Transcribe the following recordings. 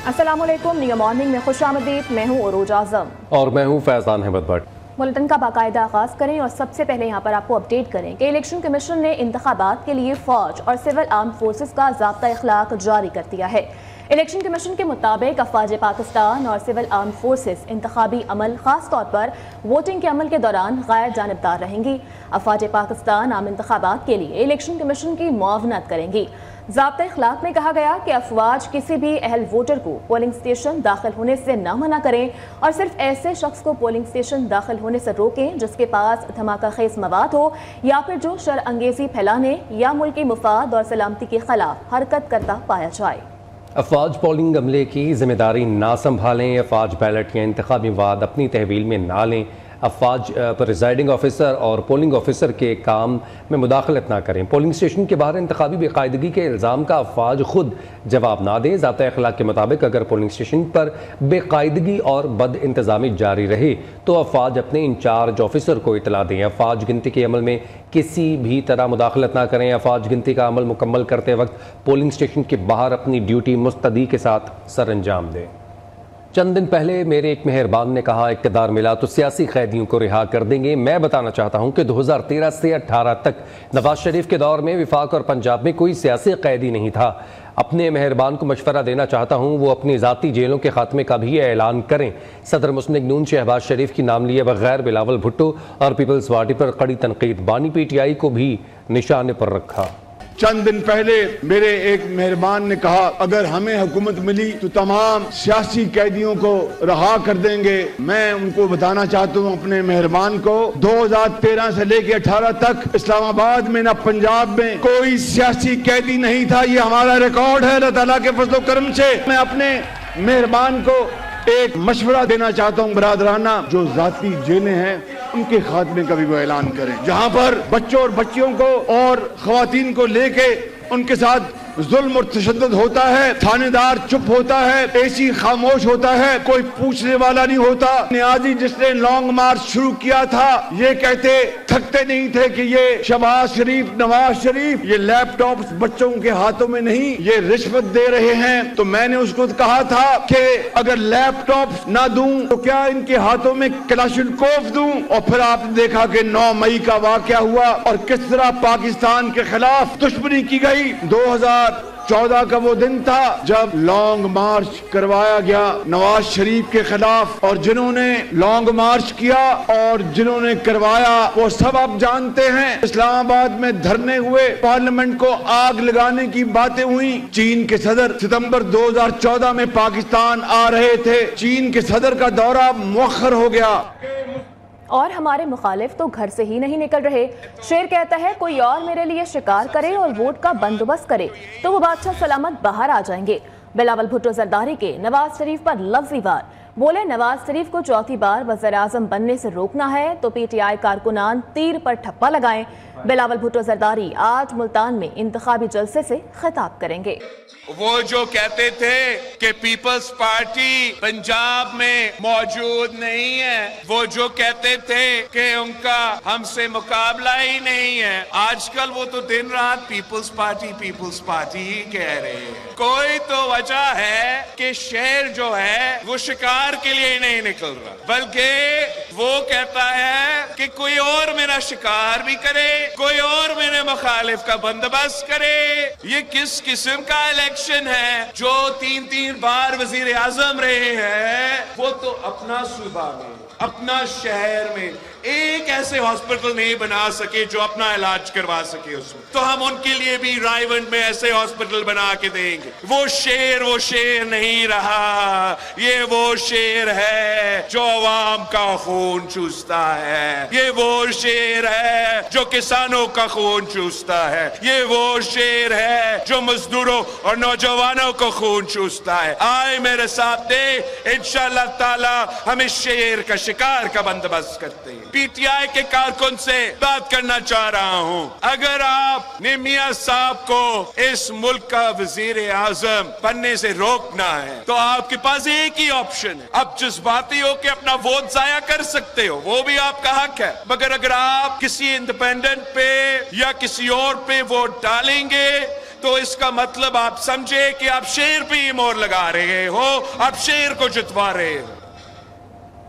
अस्सलामुअलैकुम, निया मॉर्निंग में खुशामदीद। मैं हूँ उरूज आजम और मैं हूँ फैजान अहमद भट्ट। बुलेटिन का बाकायदा आगाज करें और सबसे पहले यहाँ पर आपको अपडेट करें कि इलेक्शन कमीशन ने इंतखाबात के लिए फौज और सिविल आर्म फोर्सेस का ज़ाब्ता इखलाक जारी कर दिया है। इलेक्शन कमीशन के मुताबिक अफवाज पाकिस्तान और सिविल आर्म फोर्सेस इंतखाबी अमल खास तौर पर वोटिंग के अमल के दौरान गैर जानिबदार रहेंगी। अफवाज पाकिस्तान आम इंतखाबात के लिए इलेक्शन कमीशन की मुआवनत करेंगी। ज़ाब्ता इखलाक में कहा गया कि अफवाज किसी भी अहल वोटर को पोलिंग स्टेशन दाखिल होने से न मना करें और सिर्फ ऐसे शख्स को पोलिंग स्टेशन दाखिल होने से रोकें जिसके पास धमाका खेज मवाद हो या फिर जो शर अंगेजी फैलाने या मुल्की मुफाद और सलामती के खिलाफ हरकत करता पाया जाए। अफवाज पोलिंग अमले की जिम्मेदारी ना संभालें, अफवाज बैलेट या इंतखाबी वाद अपनी तहवील में ना लें, अफवाज प्रिजाइडिंग ऑफिसर और पोलिंग ऑफिसर के काम में मुदाखलत ना करें, पोलिंग स्टेशन के बाहर इंतखाबी बेकायदगी के इल्ज़ाम का अफवाज खुद जवाब ना दें। ज़ाब्ता इखलाक के मुताबिक अगर पोलिंग स्टेशन पर बेकायदगी और बद इंतज़ामी जारी रहे तो अफवाज अपने इंचार्ज ऑफिसर को इतला दें। अफवाज गिनती के अमल में किसी भी तरह मुदाखलत ना करें। अफवाज गिनती का अमल मुकम्मल करते वक्त पोलिंग स्टेशन के बाहर अपनी ड्यूटी मुस्तदी के साथ सर अंजाम दें। चंद दिन पहले मेरे एक मेहरबान ने कहा इक़्तिदार मिला तो सियासी कैदियों को रिहा कर देंगे। मैं बताना चाहता हूं कि 2013 से 18 तक नवाज शरीफ के दौर में विफाक और पंजाब में कोई सियासी कैदी नहीं था। अपने मेहरबान को मशवरा देना चाहता हूं वो अपनी ज़ाती जेलों के खात्मे का भी ऐलान करें। सदर मुस्लिम नून शहबाज शरीफ की नाम लिए बगैर बिलावल भुट्टो और पीपल्स पार्टी पर कड़ी तनकीद, बानी PTI को भी निशाने पर रखा। चंद दिन पहले मेरे एक मेहरबान ने कहा अगर हमें हुकूमत मिली तो तमाम सियासी कैदियों को रहा कर देंगे। मैं उनको बताना चाहता हूँ अपने मेहरबान को 2013 से लेकर 18 तक इस्लामाबाद में ना पंजाब में कोई सियासी कैदी नहीं था। ये हमारा रिकॉर्ड है अल्लाह ताला के फजल करम से। मैं अपने मेहरबान को एक मशवरा देना चाहता हूँ बरादराना, जो जाती जेलें हैं उनके खात्मे का भी वो ऐलान करें। जहाँ पर बच्चों और बच्चियों को और खवातीन को लेके उनके साथ जुल्म और तशद्दुद होता है, थानेदार चुप होता है, एसी खामोश होता है, कोई पूछने वाला नहीं होता। नियाजी जिसने लॉन्ग मार्च शुरू किया था ये कहते थकते नहीं थे कि ये शहबाज शरीफ, नवाज शरीफ ये लैपटॉप बच्चों के हाथों में नहीं ये रिश्वत दे रहे हैं। तो मैंने उसको कहा था कि अगर लैपटॉप ना दूं तो क्या इनके हाथों में कलाशिनकोव दूं। और फिर आपने देखा कि 9 मई का वाकया हुआ और किस तरह पाकिस्तान के खिलाफ दुश्मनी की गई। 2014 का वो दिन था जब लॉन्ग मार्च करवाया गया नवाज शरीफ के खिलाफ, और जिन्होंने लॉन्ग मार्च किया और जिन्होंने करवाया वो सब आप जानते हैं। इस्लामाबाद में धरने हुए, पार्लियामेंट को आग लगाने की बातें हुई। चीन के सदर सितंबर 2014 में पाकिस्तान आ रहे थे, चीन के सदर का दौरा मुअख्खर हो गया और हमारे मुखालिफ तो घर से ही नहीं निकल रहे। शेर कहता है कोई और मेरे लिए शिकार करे और वोट का बंदोबस्त करे तो वो बादशाह सलामत बाहर आ जाएंगे। बिलावल भुट्टो जरदारी के नवाज शरीफ पर लफ्ज़ी वार, बोले नवाज शरीफ को चौथी बार वज़ीर आज़म बनने से रोकना है तो PTI कारकुनान तीर पर ठप्पा लगाएं। बिलावल भुट्टो जरदारी आज मुल्तान में इंतखाबी जलसे से खिताब करेंगे। वो जो कहते थे कि पीपल्स पार्टी पंजाब में मौजूद नहीं है, वो जो कहते थे कि उनका हमसे मुकाबला ही नहीं है, आजकल वो तो दिन रात पीपल्स पार्टी ही कह रहे हैं। कोई तो वजह है कि शेर जो है वो शिकार के लिए नहीं निकल रहा, बल्कि वो कहता है कि कोई और मेरा शिकार भी करे, कोई और मेरे मुखालिफ का बंदोबस्त करे। ये किस किस्म का इलेक्शन है? जो 3 बार वजीर आजम रहे हैं वो तो अपना सूबा में, अपना शहर में एक ऐसे हॉस्पिटल नहीं बना सके जो अपना इलाज करवा सके उसमें, तो हम उनके लिए भी रायवंड में ऐसे हॉस्पिटल बना के देंगे। वो शेर नहीं रहा, ये वो शेर है जो अवाम का खून चूसता है, ये वो शेर है जो किसानों का खून चूसता है, ये वो शेर है जो मजदूरों और नौजवानों को खून चूसता है। आए मेरे साथ दे, इंशाअल्लाह ताला हम इस शेर का शिकार का बंदोबस्त करते हैं। PTI के कारकुन से बात करना चाह रहा हूं, अगर आपने मियां साहब को इस मुल्क का वजीर आजम बनने से रोकना है तो आपके पास एक ही ऑप्शन है। अब जज्बाती हो के अपना वोट जाया कर सकते हो, वो भी आपका हक है, मगर अगर आप किसी इंडिपेंडेंट पे या किसी और पे वोट डालेंगे तो इसका मतलब आप समझे कि आप शेर पे ही मोहर लगा रहे हो, आप शेर को जितवा रहे हो।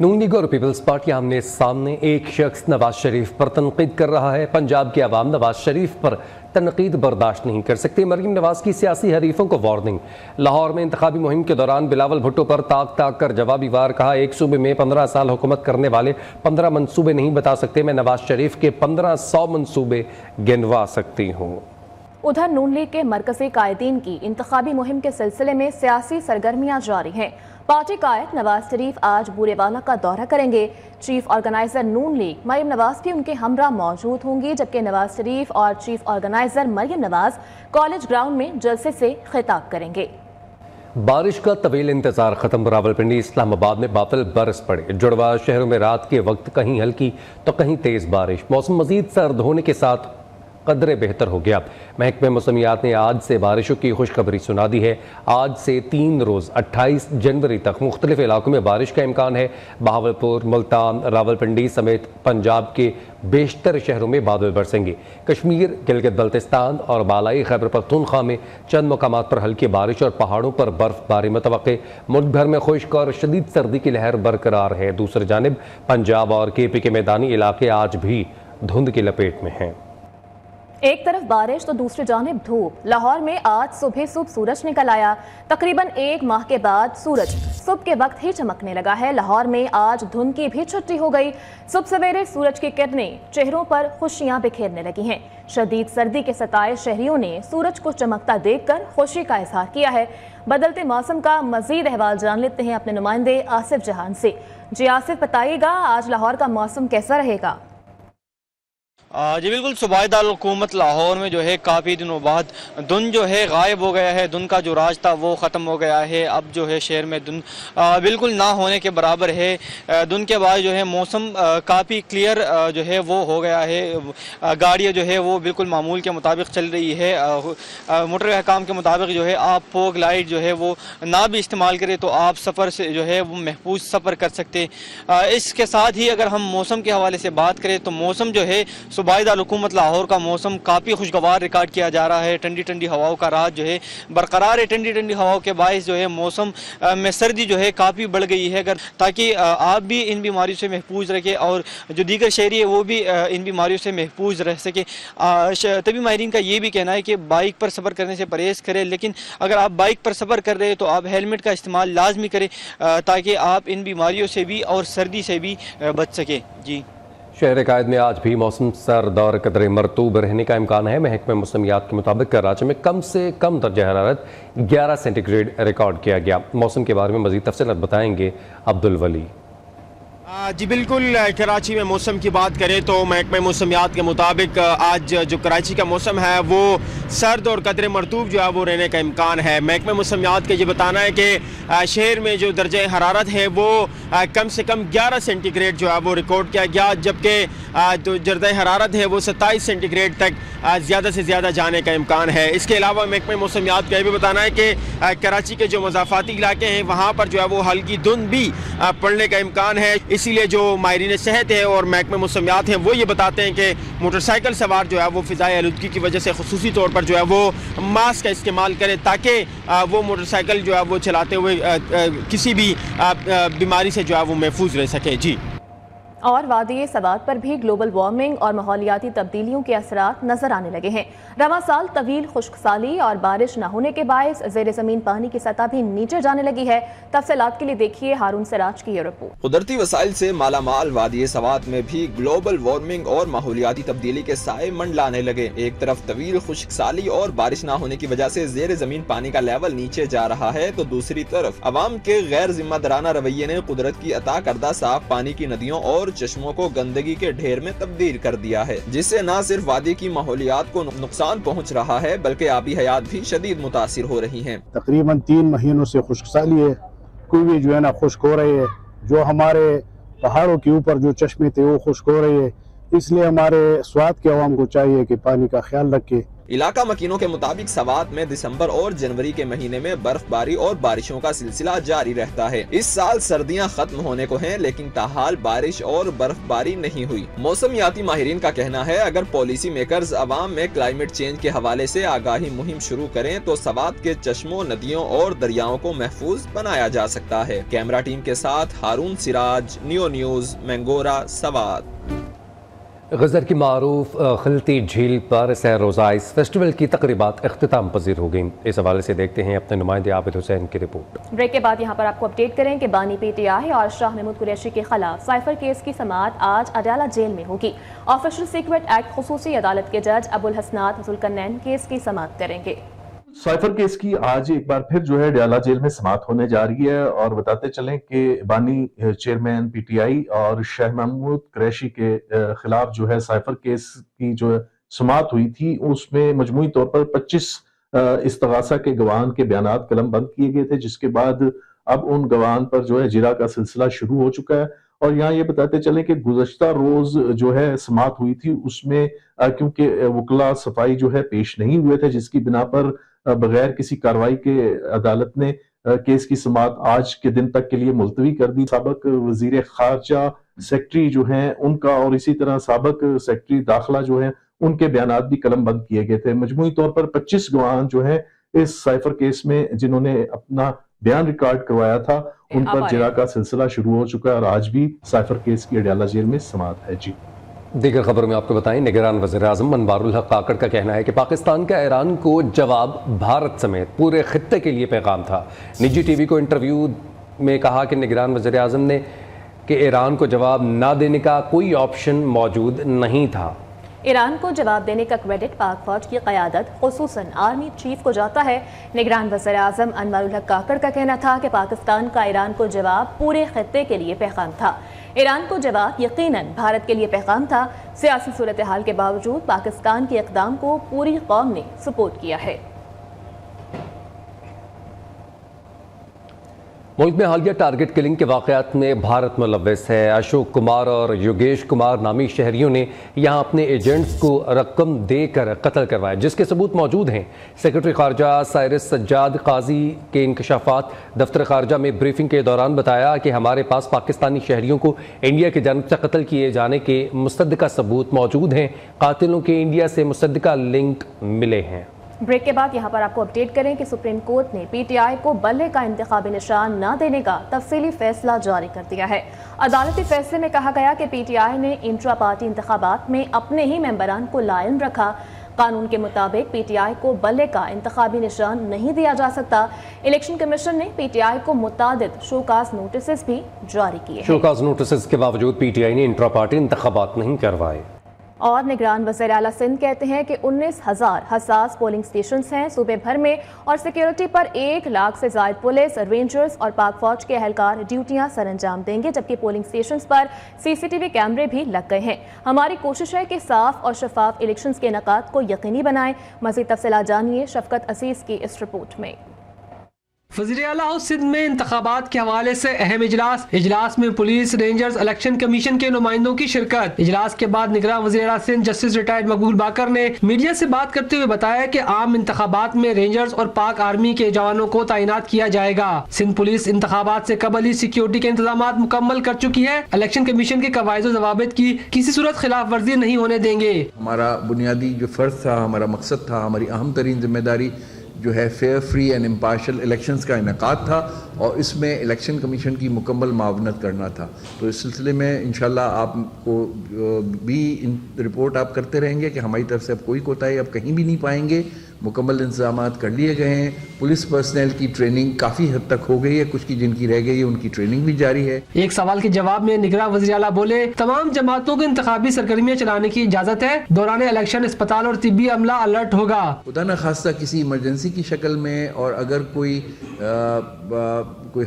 नून लीग और पीपल्स पार्टी आमने सामने। एक शख्स नवाज शरीफ पर तनकीद कर रहा है। पंजाब की आवाम नवाज शरीफ पर तनकीद बर्दाश्त नहीं कर सकती। मरीम नवाज की सियासी हरीफों को वार्निंग। लाहौर में इंतखाबी मुहिम के दौरान बिलावल भुट्टो पर ताक ताक कर जवाबी वार। कहा, एक सूबे में 15 साल हुकूमत करने वाले 15 मनसूबे नहीं बता सकते। मैं नवाज शरीफ के 1500 मनसूबे गिनवा सकती हूँ। उधर नून लीग के मरकजी कायदीन की इंतखाबी मुहिम के सिलसिले में सियासी सरगर्मियां जारी हैं। पार्टी कायद नवाज शरीफ आज बूरेवाला का दौरा करेंगे। चीफ ऑर्गेनाइजर नून लीग मरीम नवाज भी उनके हमरा मौजूद होंगी, जबकि नवाज शरीफ और chief organiser Maryam Nawaz college ground में जलसे से खिताब करेंगे। बारिश का तवील इंतजार खत्म। रावलपिंडी इस्लामाबाद में बादल बरस पड़े। जुड़वा शहरों में रात के वक्त कहीं हल्की तो कहीं तेज बारिश। मौसम मजीद सर्द होने के साथ कदरे बेहतर हो गया। महकमे मौसमियात ने आज से बारिशों की खुशखबरी सुना दी है। आज से 3 रोज़ 28 जनवरी तक मुख्तलिफ इलाकों में बारिश का इम्कान है। बहावलपुर, मुल्तान, रावलपिंडी समेत पंजाब के बेशतर शहरों में बादल बरसेंगे। कश्मीर, गिलगित बल्तिस्तान और बालाई खैबर पख्तूनख्वा में चंद मकामात पर हल्की बारिश और पहाड़ों पर बर्फबारी मुतवक्के। मुल्क भर में खुश्क और शदीद सर्दी की लहर बरकरार है। दूसरी जानिब पंजाब और केपी के मैदानी इलाके आज भी धुंध की लपेट में हैं। एक तरफ बारिश तो दूसरी जानिब धूप। लाहौर में आज सुबह सूरज निकल आया। तकरीबन 1 माह के बाद सूरज सुबह के वक्त ही चमकने लगा है। लाहौर में आज धुंध की भी छुट्टी हो गई। सुबह सवेरे सूरज की किरणें चेहरों पर खुशियां बिखेरने लगी हैं। शदीद सर्दी के सताए शहरियों ने सूरज को चमकता देखकर खुशी का इजहार किया है। बदलते मौसम का मजीद अहवाल जान लेते हैं अपने नुमाइंदे आसिफ जहान से। जी आसिफ, बताइएगा आज लाहौर का मौसम कैसा रहेगा? जी बिल्कुल, सूबाई दारुल-हुकूमत लाहौर में जो है काफ़ी दिनों बाद धुंध जो है गायब हो गया है। धुंध का जो राज था वो ख़त्म हो गया है। अब जो है शहर में धुंध बिल्कुल ना होने के बराबर है। धुंध के बाद जो है मौसम काफ़ी क्लियर जो है वो हो गया है। गाड़ियाँ जो है वो बिल्कुल मामूल के मुताबिक चल रही है। मोटर अहकाम के मुताबिक जो है आप फोग लाइट जो है वो ना भी इस्तेमाल करें तो आप सफ़र से जो है वो महफूज सफ़र कर सकते। इसके साथ ही अगर हम मौसम के हवाले से बात करें तो मौसम जो है सूबाई दारुल-हुकूमत लाहौर का मौसम काफ़ी खुशगवार रिकॉर्ड किया जा रहा है। ठंडी ठंडी हवाओं का राज जो है बरकरार है। ठंडी ठंडी हवाओं के बायस जो है मौसम में सर्दी जो है काफ़ी बढ़ गई है। अगर ताकि आप भी इन बीमारियों से महफूज रखें और जो दीगर शहरी है वो भी इन बीमारियों से महफूज रह सके। तभी माहिरीन का ये भी कहना है कि बाइक पर सफ़र करने से परहेज़ करें, लेकिन अगर आप बाइक पर सफ़र कर रहे हैं तो आप हेलमेट का इस्तेमाल लाजमी करें ताकि आप इन बीमारियों से भी और सर्दी से भी बच सकें। जी, शहर कायद में आज भी मौसम सर्द और कदरे मरतूब रहने का इम्कान है। महकमे मौसमियात के मुताबिक कराची में कम से कम दर्जा हरारत 11 सेंटीग्रेड रिकॉर्ड किया गया। मौसम के बारे में मज़ीद तफसीलात बताएंगे अब्दुल वली। जी बिल्कुल, कराची में मौसम की बात करें तो महकमे मौसमियात के मुताबिक आज जो कराची का मौसम है वो सर्द और कदरे मरतूब जो है वो रहने का इम्कान है। महकमे मौसमियात का ये बताना है कि शहर में जो दर्जा हरारत है वो कम से कम 11 सेंटीग्रेड जो है वो रिकॉर्ड किया गया, जबकि जो दर्जा हरारत है वो 27 सेंटीग्रेड तक ज़्यादा से ज़्यादा जाने का इम्कान है। इसके अलावा महकमे मौसमियात का ये भी बताना है कि कराची के जो मज़ाफ़ाती इलाके हैं वहाँ पर जो है वो हल्की धुंध भी पड़ने का इम्कान है। इसीलिए जो माहिरीन सेहत है और महकमे मौसमियात हैं वो ये बताते हैं कि मोटरसाइकिल सवार जो है वो फ़िज़ाई आलूदगी की वजह से खुसूसी तौर पर जो है वो मास्क का इस्तेमाल करें ताकि वो मोटरसाइकिल जो है वो चलाते हुए किसी भी बीमारी से जो है वो महफूज रह सके। जी, और वादी सवात पर भी ग्लोबल वार्मिंग और माहौलियाती तब्दीलियों के असरात नजर आने लगे हैं। रवां साल तवील खुश्कसाली और बारिश न होने के बायस ज़ेर ज़मीन पानी की सतह भी नीचे जाने लगी है। तफसीलात के लिए देखिए हारून सिराज की ये रिपोर्ट। कुदरती वसाइल से मालामाल वादी सवात में भी ग्लोबल वार्मिंग और माहौलियाती तब्दीली के साए मंडलाने लगे। एक तरफ तवील खुश्कसाली और बारिश न होने की वजह से ज़ेर ज़मीन पानी का लेवल नीचे जा रहा है तो दूसरी तरफ अवाम के गैर जिम्मेदाराना रवैये ने कुदरत की अता करदा साफ पानी की नदियों और चश्मों को गंदगी के ढेर में तब्दील कर दिया है, जिससे न सिर्फ वादी की माहौलियात को नुकसान पहुंच रहा है बल्कि आबी हयात भी शदीद मुतासिर हो रही हैं। तकरीबन 3 महीनों से खुश्कसाली है, कुएं जो है ना खुश्क हो रहे हैं, जो हमारे पहाड़ों के ऊपर जो चश्मे थे वो खुश्क हो रहे हैं। इसलिए हमारे स्वाद के अवाम को चाहिए कि पानी का ख्याल रखे। علاقہ مکینوں کے مطابق سوات میں دسمبر اور جنوری کے مہینے میں برف باری اور بارشوں کا سلسلہ جاری رہتا ہے۔ اس سال سردیاں ختم ہونے کو ہیں لیکن تاحال بارش اور برف باری نہیں ہوئی۔ موسمیاتی ماہرین کا کہنا ہے اگر پالیسی میکرز عوام میں کلائمیٹ چینج کے حوالے سے آگاہی مہم شروع کریں تو سوات کے چشموں، ندیوں اور دریاؤں کو محفوظ بنایا جا سکتا ہے۔ کیمرہ ٹیم کے ساتھ ہارون سراج، نیو نیوز، مینگورہ، سوات۔ غزر کی معروف خلطی جھیل پر سہ روزہ اس فیسٹیول کی تقریبات اختتام پذیر ہو گئیں۔ اس حوالے سے دیکھتے ہیں اپنے نمائندے عابد حسین کی رپورٹ۔ بریک کے بعد یہاں پر آپ کو اپڈیٹ کریں کہ بانی پی ٹی آئی اور شاہ محمود قریشی کے خلاف سائفر کیس کی سماعت آج اڈیالہ جیل میں ہوگی۔ آفیشل سیکرٹ ایکٹ خصوصی عدالت کے جج ابو الحسنات ذوالقرنین کیس کی سماعت کریں گے۔ سائفر کیس کی آج ایک بار پھر جو ہے اڈیالہ جیل میں سماعت ہونے جا رہی ہے، اور بتاتے چلیں کہ بانی چیئرمین پی ٹی آئی اور شاہ محمود قریشی کے خلاف جو ہے سائفر کیس کی جو سماعت ہوئی تھی اس میں مجموعی طور پر 25 استغاثہ کے گواہان کے بیانات قلم بند کیے گئے تھے، جس کے بعد اب ان گواہان پر جو ہے جرا کا سلسلہ شروع ہو چکا ہے۔ اور یہاں یہ بتاتے چلیں کہ گزشتہ روز جو ہے سماعت ہوئی تھی اس میں کیونکہ وکلا صفائی جو ہے پیش نہیں ہوئے تھے، جس کی بنا پر بغیر کسی کارروائی کے عدالت نے کیس کی سماعت آج کے دن تک کے لیے ملتوی کر دی۔ سابق وزیر خارجہ سیکرٹری جو ہیں ان کا اور اسی طرح سابق سیکرٹری داخلہ جو ہیں ان کے بیانات بھی قلم بند کیے گئے تھے۔ مجموعی طور پر 25 گواہان جو ہیں اس سائفر کیس میں جنہوں نے اپنا بیان ریکارڈ کروایا تھا ان پر جرا کا سلسلہ شروع ہو چکا ہے، اور آج بھی سائفر کیس کی اڈیالہ جیل میں سماعت ہے۔ جی دیگر خبر میں آپ کو بتائیں، نگران وزیر اعظم انوار الحق کاکڑ کا کہنا ہے کہ پاکستان کا ایران کو جواب بھارت سمیت پورے خطے کے لیے پیغام تھا۔ نجی ٹی وی کو انٹرویو میں کہا کہ نگران وزیر اعظم نے کہ ایران کو جواب نہ دینے کا کوئی آپشن موجود نہیں تھا۔ ایران کو جواب دینے کا کریڈٹ پاک فوج کی قیادت خصوصاً آرمی چیف کو جاتا ہے۔ نگران وزیر اعظم انوار الحق کاکڑ کا کہنا تھا کہ پاکستان کا ایران کو جواب پورے خطے کے لیے پیغام تھا۔ ایران کو جواب یقیناً بھارت کے لیے پیغام تھا۔ سیاسی صورتحال کے باوجود پاکستان کے اقدام کو پوری قوم نے سپورٹ کیا ہے۔ ملک میں حالیہ ٹارگٹ کلنگ کے واقعات میں بھارت ملوث ہے۔ اشوک کمار اور یوگیش کمار نامی شہریوں نے یہاں اپنے ایجنٹس کو رقم دے کر قتل کروایا، جس کے ثبوت موجود ہیں۔ سیکرٹری خارجہ سائرس سجاد قاضی کے انکشافات دفتر خارجہ میں بریفنگ کے دوران بتایا کہ ہمارے پاس پاکستانی شہریوں کو انڈیا کی جانب سے قتل کیے جانے کے مصدقہ ثبوت موجود ہیں۔ قاتلوں کے انڈیا سے مصدقہ لنک ملے ہیں۔ بریک کے بعد یہاں پر آپ کو اپڈیٹ کریں کہ سپریم کورٹ نے پی ٹی آئی کو بلے کا انتخابی نشان نہ دینے کا تفصیلی فیصلہ جاری کر دیا ہے۔ عدالتی فیصلے میں کہا گیا کہ پی ٹی آئی نے انٹرا پارٹی انتخابات میں اپنے ہی ممبران کو لائن رکھا۔ قانون کے مطابق پی ٹی آئی کو بلے کا انتخابی نشان نہیں دیا جا سکتا۔ الیکشن کمیشن نے پی ٹی آئی کو متعدد شوکاز نوٹسز بھی جاری کیے۔ شوکاز نوٹسز کے باوجود پی ٹی آئی نے انٹرا پارٹی انتخابات نہیں کروائے۔ اور نگران وزیر اعلیٰ سندھ کہتے ہیں کہ 19,000 حساس پولنگ سٹیشنز ہیں صوبے بھر میں، اور سیکیورٹی پر 1 لاکھ سے زائد پولیس، رینجرز اور پاک فوج کے اہلکار ڈیوٹیاں سر انجام دیں گے، جبکہ پولنگ سٹیشنز پر CCTV کیمرے بھی لگ گئے ہیں۔ ہماری کوشش ہے کہ صاف اور شفاف الیکشنز کے انعقاد کو یقینی بنائیں۔ مزید تفصیلات جانیے شفقت عزیز کی اس رپورٹ میں۔ وزیر اعلیٰ ہاؤس سندھ میں انتخابات کے حوالے سے اہم اجلاس میں پولیس، رینجرز، الیکشن کمیشن کے نمائندوں کی شرکت۔ اجلاس کے بعد نگراں وزیر اعلیٰ سندھ جسٹس ریٹائرڈ مقبول باقر نے میڈیا سے بات کرتے ہوئے بتایا کہ عام انتخابات میں رینجرز اور پاک آرمی کے جوانوں کو تعینات کیا جائے گا۔ سندھ پولیس انتخابات سے قبل ہی سیکیورٹی کے انتظامات مکمل کر چکی ہے۔ الیکشن کمیشن کے قواعد و ضوابط کی کسی صورت خلاف ورزی نہیں ہونے دیں گے۔ ہمارا بنیادی جو فرض تھا، ہمارا مقصد تھا، ہماری اہم ترین ذمہ داری جو ہے fair, free and impartial elections کا انعقاد تھا، اور اس میں الیکشن کمیشن کی مکمل معاونت کرنا تھا۔ تو اس سلسلے میں انشاءاللہ آپ کو بھی رپورٹ آپ کرتے رہیں گے کہ ہماری طرف سے اب کوئی کوتاہی اب کہیں بھی نہیں پائیں گے۔ مکمل انتظامات کر لیے گئے ہیں۔ پولیس پرسنل کی ٹریننگ کافی حد تک ہو گئی ہے، کچھ کی جن کی رہ گئی ہے ان کی ٹریننگ بھی جاری ہے۔ ایک سوال کے جواب میں نگراں وزیر اعلیٰ بولے، تمام جماعتوں کو انتخابی سرگرمیاں چلانے کی اجازت ہے۔ دوران الیکشن اسپتال اور طبی عملہ الرٹ ہوگا۔ خدا نہ خواستہ کسی ایمرجنسی کی شکل میں اور اگر کوئی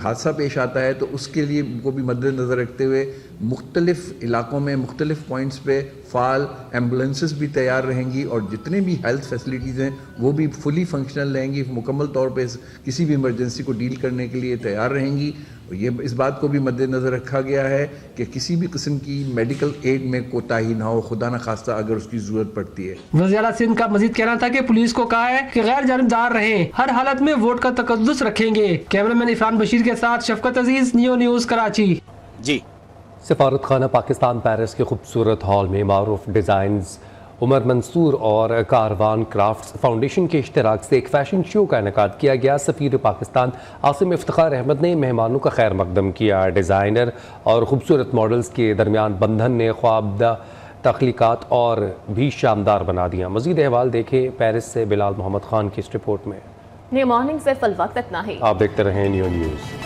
حادثہ پیش آتا ہے تو اس کے لیے کو بھی مد نظر رکھتے ہوئے مختلف علاقوں میں مختلف پوائنٹس پہ فعال ایمبولینسز بھی تیار رہیں گی، اور جتنے بھی ہیلتھ فیسلٹیز ہیں وہ بھی فلی فنکشنل رہیں گی، مکمل طور پہ کسی بھی ایمرجنسی کو ڈیل کرنے کے لیے تیار رہیں گی۔ یہ اس بات کو بھی مد نظر رکھا گیا ہے کہ کسی بھی قسم کی میڈیکل ایڈ میں کوتاہی نہ ہو، خدا نہ خواستہ اگر اس کی ضرورت پڑتی ہے۔ وزیر اعلیٰ سندھ کا مزید کہنا تھا کہ پولیس کو کہا ہے کہ غیر جانبدار رہیں، ہر حالت میں ووٹ کا تقدس رکھیں گے۔ کیمرہ مین عرفان بشیر کے ساتھ شفقت عزیز، نیو نیوز کراچی۔ جی سفارت خانہ پاکستان پیرس کے خوبصورت ہال میں معروف ڈیزائنز عمر منصور اور کاروان کرافٹس فاؤنڈیشن کے اشتراک سے ایک فیشن شو کا انعقاد کیا گیا۔ سفیر پاکستان عاصم افتخار احمد نے مہمانوں کا خیر مقدم کیا۔ ڈیزائنر اور خوبصورت ماڈلز کے درمیان بندھن نے خوابدہ تخلیقات اور بھی شاندار بنا دیا۔ مزید احوال دیکھیں پیرس سے بلال محمد خان کی اس رپورٹ میں۔ نیو مارننگ سے فی الوقت اتنا ہی۔ آپ دیکھتے رہیں نیو نیوز۔